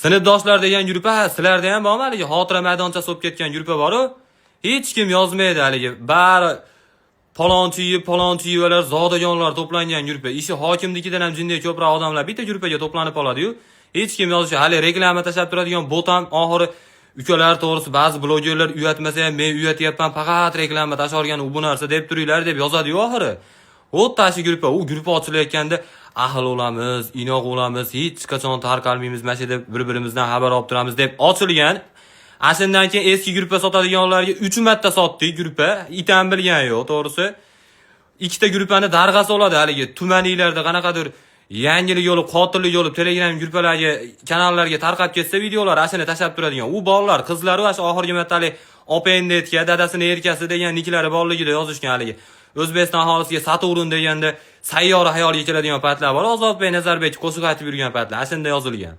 Sinfdoshlar degan gruppa, sizlarda ham bormi haligi xotira maydonchasi bo'lib ketgan gruppa bor-ku? Hech kim yozmaydi haligi. Bari palonchiyevalar, zodagonlar to'plangan gruppa. Ishi hokimnikidan ham jinday ko'proq odamlar bitta gruppaga to'planib qoladi-yu. Hech kim yozishi, hali reklama tashab turadigan bot ham oxiri ukalar to'g'risi ba'zi blogerlar uyatmasa ham men uyatyapman, faqat reklama tashargan u bu narsa deb turinglar deb yozadi-yu oxiri. O'ttashi gruppa, u gruppa ochilayotganda ahil bo'lamiz, inoq bo'lamiz, hech qachon tarqalmaymiz, mana shu deb bir-birimizdan xabar olib turamiz deb ochilgan. Ashundan keyin eski gruppa sotadiganlarga 3 marta sotdik gruppa, itam bilgan yo'q, to'g'risi. Ikkita gruppani darg'asi oladi haligi tumanliklarda qanaqadir yangilik yo'li, qotillik yo'li Telegram gruppalarga, kanallarga tarqab ketsa videolar ashuni tashab turadigan. U bolalar, qizlar va oxirgi martalik opendetga dadasini erkasi degan niklari borligida yozishgan haligi. O'zbekiston aholisiga Saturn deganda sayyora hayoliga keladigan paytlar bor. Ozodbek Nazarbekov qo'shiq aytib yurgan paytlar ashunda yozilgan.